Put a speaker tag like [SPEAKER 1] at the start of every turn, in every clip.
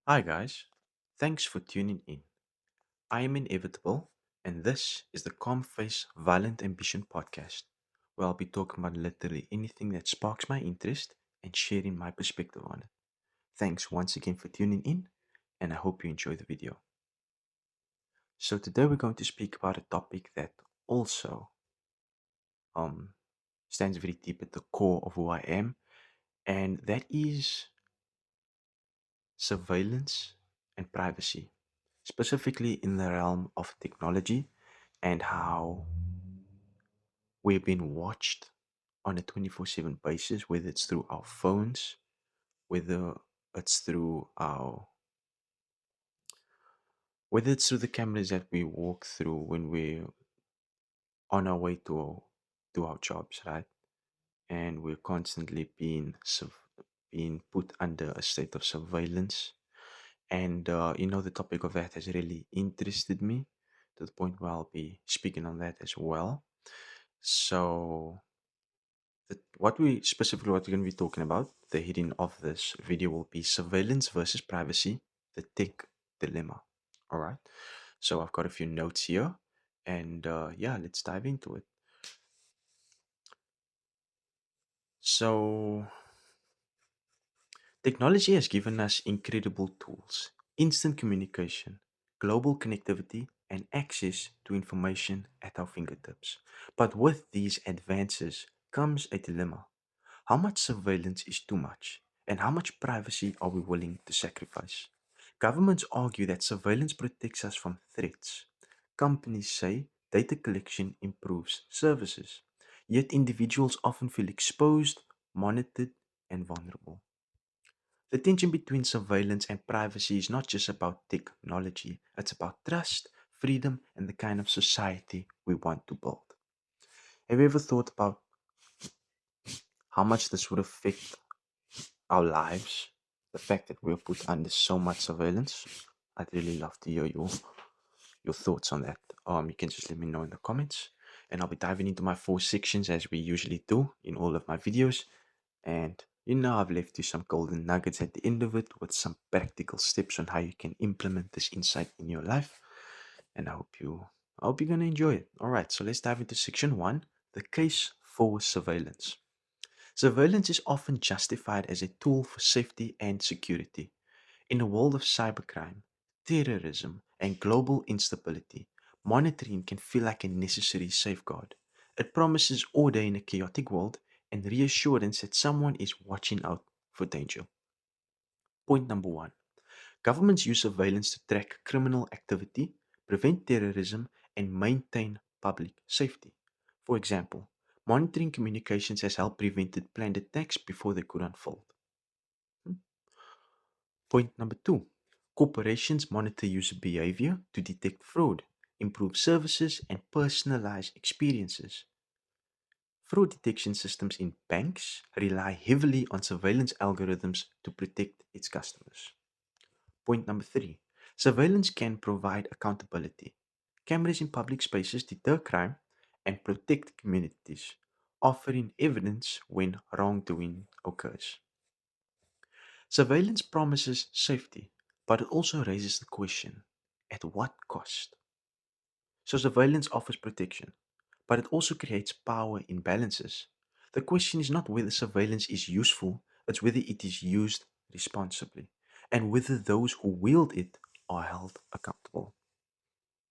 [SPEAKER 1] Hi, guys. Thanks for tuning in. I am Inevitable, and this is the Calm Face Violent Ambition podcast, where I'll be talking about literally anything that sparks my interest and sharing my perspective on it. Thanks once again for tuning in, and I hope you enjoy the video. So, today we're going to speak about a topic that also um, stands very deep at the core of who I am, and that is surveillance and privacy, specifically in the realm of technology and how we're being watched on a 24/7 basis, whether it's through our phones, whether it's through our whether it's through the cameras that we walk through when we're on our way to our jobs, right? And we're constantly being put under a state of surveillance. And the topic of that has really interested me to the point where I'll be speaking on that as well. So what we're going to be talking about, the heading of this video will be surveillance versus privacy, the tech dilemma. All right. So I've got a few notes here, and yeah, let's dive into it. So technology has given us incredible tools, instant communication, global connectivity, and access to information at our fingertips. But with these advances comes a dilemma. How much surveillance is too much? And how much privacy are we willing to sacrifice? Governments argue that surveillance protects us from threats. Companies say data collection improves services. Yet individuals often feel exposed, monitored, and vulnerable. The tension between surveillance and privacy is not just about technology, it's about trust, freedom, and the kind of society we want to build. Have you ever thought about how much this would affect our lives, the fact that we're put under so much surveillance? I'd really love to hear your thoughts on that. You can just let me know in the comments, and I'll be diving into my four sections as we usually do in all of my videos. And I've left you some golden nuggets at the end of it with some practical steps on how you can implement this insight in your life. And I hope you're gonna enjoy it. All right, so let's dive into section one: the case for surveillance. Surveillance is often justified as a tool for safety and security. In a world of cybercrime, terrorism, and global instability, monitoring can feel like a necessary safeguard. It promises order in a chaotic world and reassurance that someone is watching out for danger. Point number one: governments use surveillance to track criminal activity, prevent terrorism, and maintain public safety. For example, monitoring communications has helped prevent planned attacks before they could unfold. Hmm. Point number two: corporations monitor user behavior to detect fraud, improve services, and personalize experiences. Fraud detection systems in banks rely heavily on surveillance algorithms to protect its customers. Point number three: surveillance can provide accountability. Cameras in public spaces deter crime and protect communities, offering evidence when wrongdoing occurs. Surveillance promises safety, but it also raises the question: at what cost? So, surveillance offers protection, but it also creates power imbalances. The question is not whether surveillance is useful, it's whether it is used responsibly and whether those who wield it are held accountable.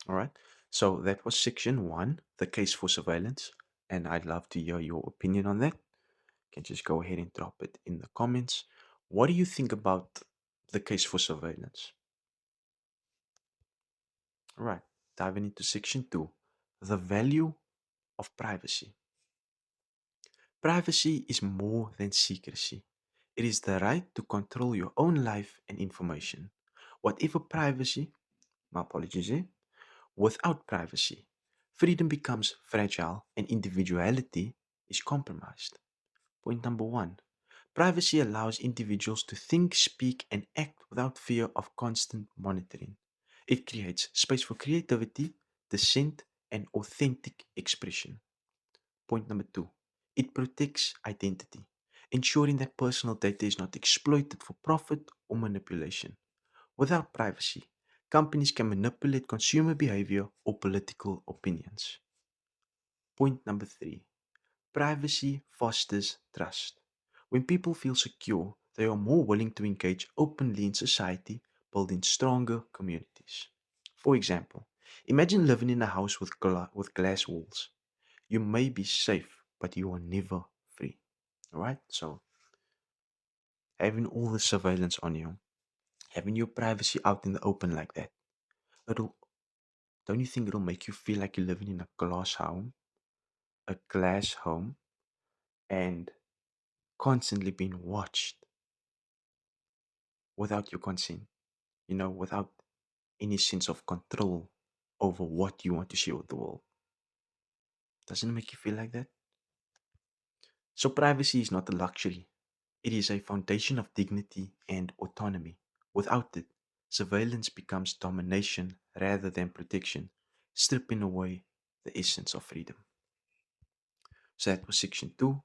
[SPEAKER 1] All right. So, that was section one, the case for surveillance. And I'd love to hear your opinion on that. You can just go ahead and drop it in the comments. What do you think about the case for surveillance? All right. Diving into section two, the value of privacy. Privacy is more than secrecy. It is the right to control your own life and information. Whatever privacy, my apologies, without privacy, freedom becomes fragile and individuality is compromised. Point number one: privacy allows individuals to think, speak, and act without fear of constant monitoring. It creates space for creativity, dissent, and authentic expression. Point number two: it protects identity, ensuring that personal data is not exploited for profit or manipulation. Without privacy, companies can manipulate consumer behavior or political opinions. Point number three, privacy fosters trust. When people feel secure, they are more willing to engage openly in society, building stronger communities. For example, imagine living in a house with glass walls. You may be safe, but you are never free. Alright? So, having all the surveillance on you, having your privacy out in the open like that, it'll, don't you think it'll make you feel like you're living in a glass home, and constantly being watched without your consent, without any sense of control over what you want to share with the world? Doesn't it make you feel like that? So, privacy is not a luxury, it is a foundation of dignity and autonomy. Without it, surveillance becomes domination rather than protection, stripping away the essence of freedom. So, that was section two,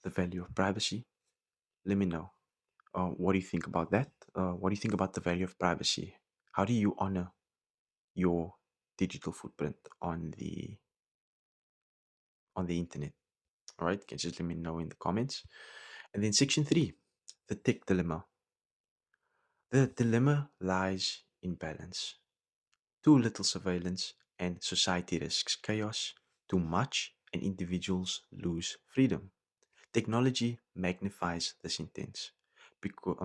[SPEAKER 1] the value of privacy. Let me know. What do you think about that? What do you think about the value of privacy? How do you honor your digital footprint on the internet? All right, you can just let me know in the comments. And then section three, the tech dilemma. The dilemma lies in balance. Too little surveillance and society risks chaos. Too much and individuals lose freedom. Technology magnifies this intent. Because,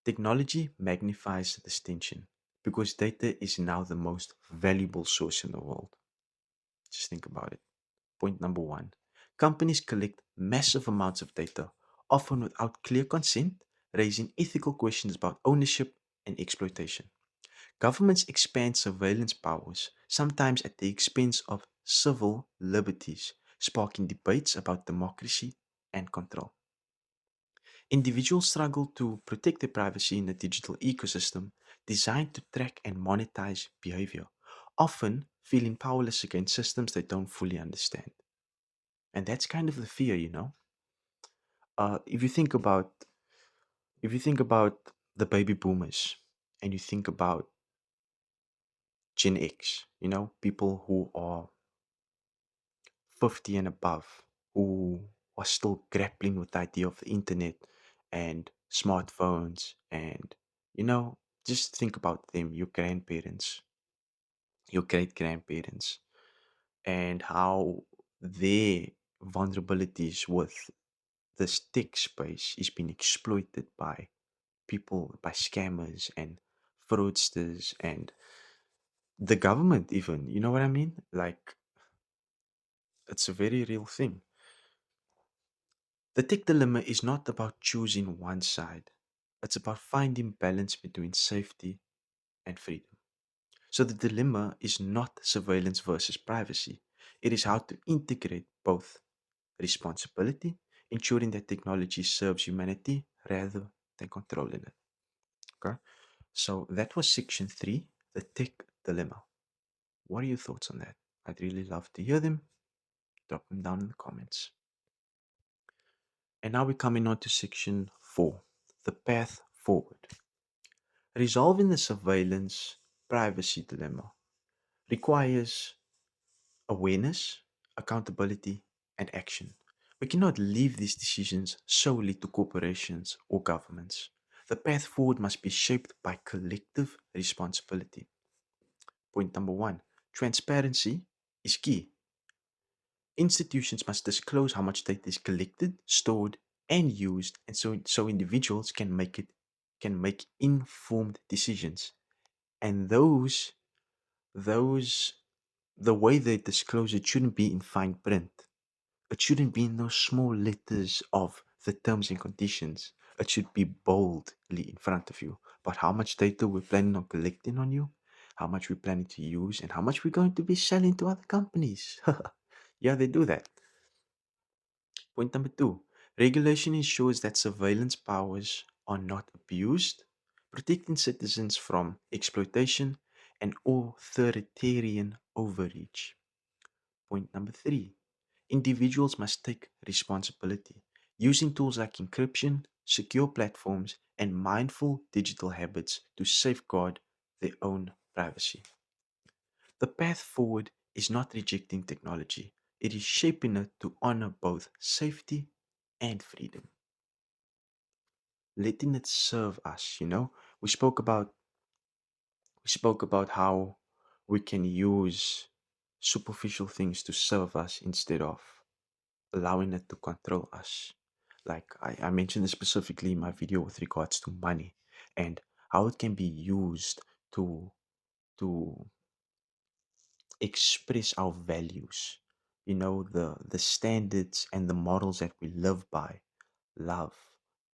[SPEAKER 1] technology magnifies this tension because data is now the most valuable source in the world. Just think about it. Point number one, companies collect massive amounts of data, often without clear consent, raising ethical questions about ownership and exploitation. Governments expand surveillance powers, sometimes at the expense of civil liberties, sparking debates about democracy and control. Individuals struggle to protect their privacy in a digital ecosystem designed to track and monetize behavior, often feeling powerless against systems they don't fully understand. And that's kind of the fear. Uh, if you think about if you think about the baby boomers and you think about Gen X, people who are 50 and above, who are still grappling with the idea of the internet and smartphones, and just think about them, your grandparents, your great grandparents, and how their vulnerabilities with this tech space is being exploited by people, by scammers and fraudsters and the government, even. You know what I mean? Like, it's a very real thing. The tech dilemma is not about choosing one side, it's about finding balance between safety and freedom. So the dilemma is not surveillance versus privacy, it is how to integrate both responsibility, ensuring that technology serves humanity rather than controlling it. Okay? So that was section three, the tech dilemma. What are your thoughts on that? I'd really love to hear them. Drop them down in the comments. And now we're coming on to section four, the path forward. Resolving the surveillance privacy dilemma requires awareness, accountability, and action. We cannot leave these decisions solely to corporations or governments. The path forward must be shaped by collective responsibility. Point number one, transparency is key. Institutions must disclose how much data is collected, stored, and used, and so individuals can make informed decisions. And those the way they disclose it shouldn't be in fine print. It shouldn't be in those small letters of the terms and conditions. It should be boldly in front of you. But how much data we're planning on collecting on you, how much we're planning to use, and how much we're going to be selling to other companies. Yeah, they do that. Point number two, regulation ensures that surveillance powers are not abused, protecting citizens from exploitation and authoritarian overreach. Point number three, individuals must take responsibility. Using tools like encryption, secure platforms, and mindful digital habits to safeguard their own privacy. The path forward is not rejecting technology, it is shaping it to honor both safety and freedom, letting it serve us, We spoke about we spoke about how we can use superficial things to serve us instead of allowing it to control us. Like I mentioned this specifically in my video with regards to money and how it can be used to to express our values. The standards and the models that we live by, love,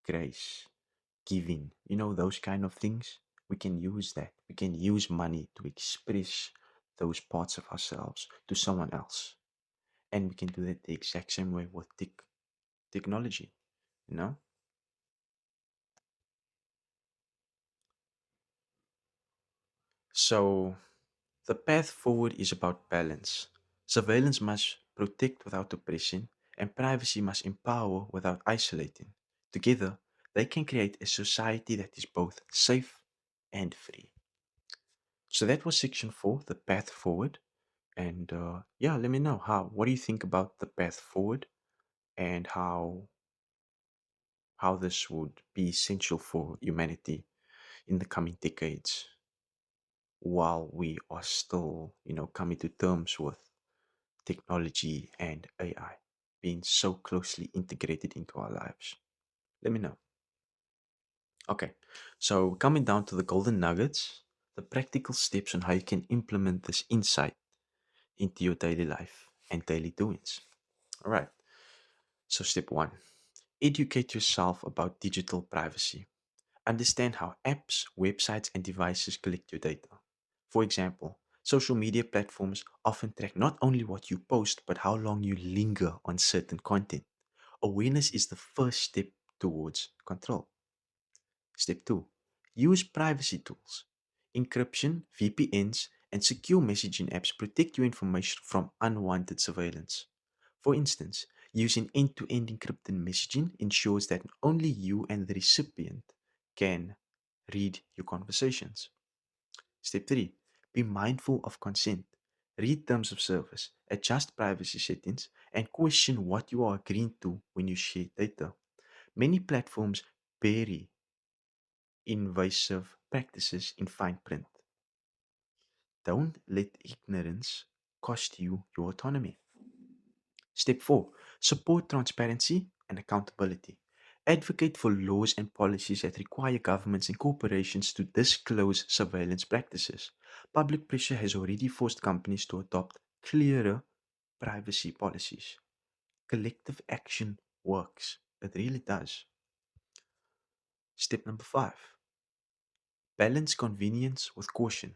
[SPEAKER 1] grace, giving, those kind of things. We can use that. We can use money to express those parts of ourselves to someone else. And we can do that the exact same way with technology, you know? So the path forward is about balance. Surveillance must protect without oppression, and privacy must empower without isolating. Together, they can create a society that is both safe and free. So that was section 4, the path forward. And yeah, let me know what do you think about the path forward and how this would be essential for humanity in the coming decades while we are still, coming to terms with technology and AI being so closely integrated into our lives. Let me know. Okay, so coming down to the golden nuggets, the practical steps on how you can implement this insight into your daily life and daily doings. All right, so step one, educate yourself about digital privacy. Understand how apps, websites, and devices collect your data. For example, social media platforms often track not only what you post, but how long you linger on certain content. Awareness is the first step towards control. Step 2. Use privacy tools. Encryption, VPNs, and secure messaging apps protect your information from unwanted surveillance. For instance, using end to end encrypted messaging ensures that only you and the recipient can read your conversations. Step 3. Be mindful of consent. Read terms of service, adjust privacy settings, and question what you are agreeing to when you share data. Many platforms bury invasive practices in fine print. Don't let ignorance cost you your autonomy. Step 4. Support transparency and accountability. Advocate for laws and policies that require governments and corporations to disclose surveillance practices. Public pressure has already forced companies to adopt clearer privacy policies. Collective action works. It really does. Step number 5. Balance convenience with caution.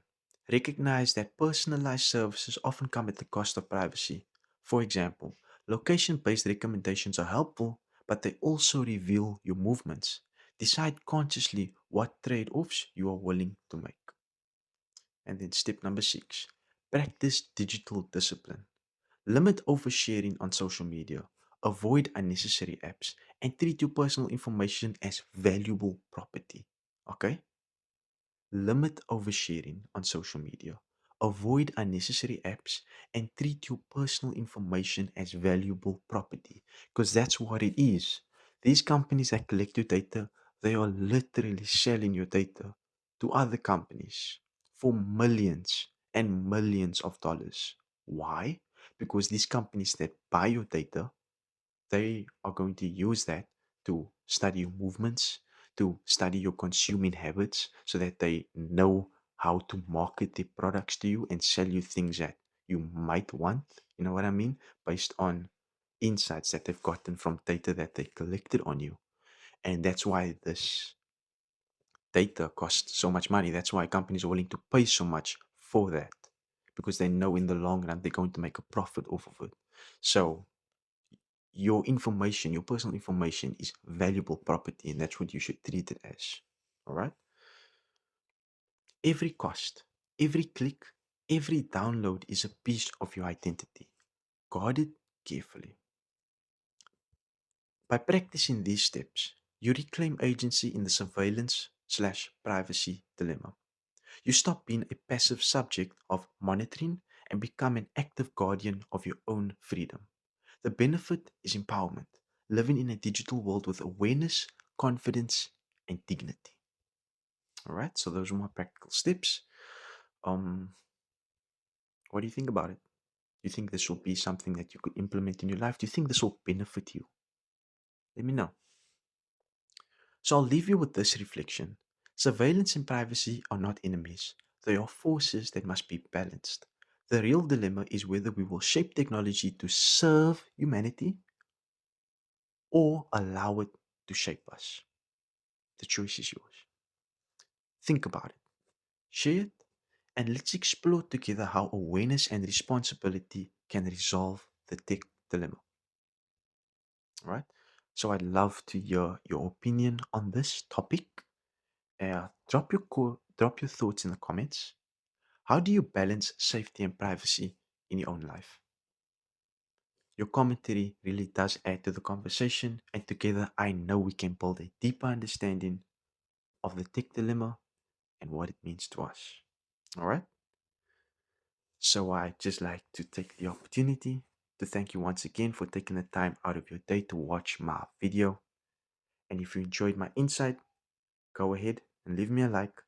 [SPEAKER 1] Recognize that personalized services often come at the cost of privacy. For example, location based recommendations are helpful, but they also reveal your movements. Decide consciously what trade offs you are willing to make. And then step number 6, practice digital discipline. Limit oversharing on social media, avoid unnecessary apps, and treat your personal information as valuable property. Okay? Limit oversharing on social media. Avoid unnecessary apps and treat your personal information as valuable property because that's what it is. These companies that collect your data, they are literally selling your data to other companies for millions and millions of dollars. Why? Because these companies that buy your data, they are going to use that to study your movements, to study your consuming habits, so that they know how to market their products to you and sell you things that you might want. You know what I mean? Based on insights that they've gotten from data that they collected on you. And that's why this data costs so much money. That's why companies are willing to pay so much for that because they know in the long run they're going to make a profit off of it. So, your information, your personal information is valuable property, and that's what you should treat it as. All right? Every cost, every click, every download is a piece of your identity. Guard it carefully. By practicing these steps, You reclaim agency in the surveillance slash privacy dilemma. You stop being a passive subject of monitoring and become an active guardian of your own freedom. The benefit is empowerment, living in a digital world with awareness, confidence, and dignity. All right, so those are my practical steps. Um, what do you think about it? Do you think this will be something that you could implement in your life? Do you think this will benefit you? Let me know. So I'll leave you with this reflection. Surveillance and privacy are not enemies, they are forces that must be balanced. The real dilemma is whether we will shape technology to serve humanity or allow it to shape us. The choice is yours. Think about it, share it, and let's explore together how awareness and responsibility can resolve the tech dilemma. All right? So I'd love to hear your opinion on this topic. Drop your thoughts in the comments. How do you balance safety and privacy in your own life? Your commentary really does add to the conversation, and together I know we can build a deeper understanding of the tech dilemma and what it means to us. All right? So I'd just like to take the opportunity to thank you once again for taking the time out of your day to watch my video. And if you enjoyed my insight, go ahead and leave me a like.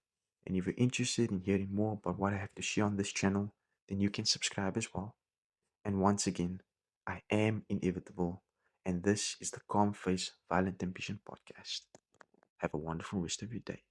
[SPEAKER 1] And if you're interested in hearing more about what I have to share on this channel, then you can subscribe as well. And once again, I am inevitable, and this is the Calm Face Violent Ambition podcast. Have a wonderful rest of your day.